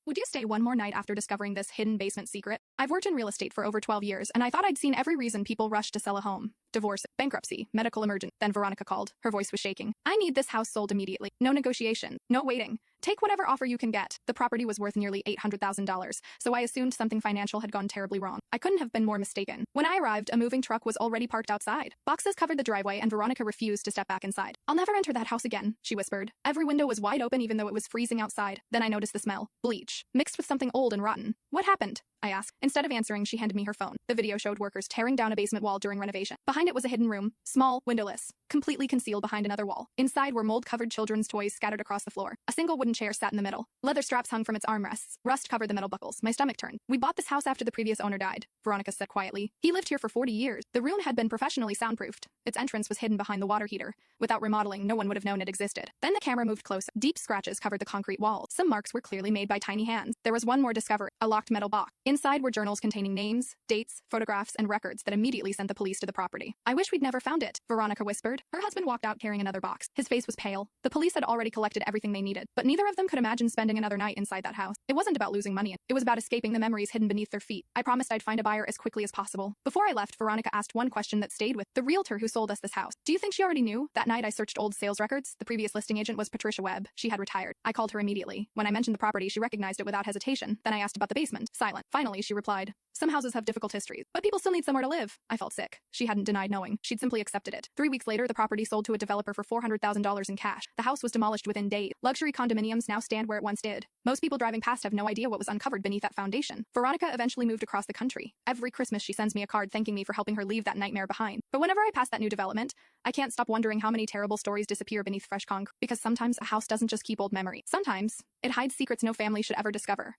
Would you stay one more night after discovering this hidden basement secret? I've worked in real estate for over 12 years, and I thought I'd seen every reason people rush to sell a home. Divorce, bankruptcy, medical emergency. Then Veronica called. Her voice was shaking. I need this house sold immediately. No negotiation. No waiting. Take whatever offer you can get. The property was worth nearly $800,000, so I assumed something financial had gone terribly wrong. I couldn't have been more mistaken. When I arrived, a moving truck was already parked outside. Boxes covered the driveway, and Veronica refused to step back inside. I'll never enter that house again, she whispered. Every window was wide open even though it was freezing outside. Then I noticed the smell. Bleach. Mixed with something old and rotten. What happened? I asked. Instead of answering, she handed me her phone. The video showed workers tearing down a basement wall during renovation. Behind it was a hidden room, small, windowless, completely concealed behind another wall. Inside were mold-covered children's toys scattered across the floor. A single wooden chair sat in the middle. Leather straps hung from its armrests. Rust covered the metal buckles. My stomach turned. We bought this house after the previous owner died, Veronica said quietly. He lived here for 40 years. The room had been professionally soundproofed. Its entrance was hidden behind the water heater. Without remodeling, no one would have known it existed. Then the camera moved closer. Deep scratches covered the concrete walls. Some marks were clearly made by tiny hands. There was one more discovery, a locked metal box. Inside were journals containing names, dates, photographs, and records that immediately sent the police to the property. I wish we'd never found it, Veronica whispered. Her husband walked out carrying another box. His face was pale. The police had already collected everything they needed, but neither of them could imagine spending another night inside that house. It wasn't about losing money. It was about escaping the memories hidden beneath their feet. I promised I'd find a buyer as quickly as possible. Before I left, Veronica asked one question that stayed with the realtor who sold us this house. Do you think she already knew? That night I searched old sales records. The previous listing agent was Patricia Webb. She had retired. I called her immediately. When I mentioned the property, she recognized it without hesitation. Then I asked about the basement. Silent. Finally, she replied, "Some houses have difficult histories, but people still need somewhere to live." I felt sick. She hadn't denied knowing. She'd simply accepted it. 3 weeks later, the property sold to a developer for $400,000 in cash. The house was demolished within days. Luxury condominiums now stand where it once did. Most people driving past have no idea what was uncovered beneath that foundation. Veronica eventually moved across the country. Every Christmas, she sends me a card thanking me for helping her leave that nightmare behind. But whenever I pass that new development, I can't stop wondering how many terrible stories disappear beneath fresh concrete. Because sometimes a house doesn't just keep old memories. Sometimes it hides secrets no family should ever discover.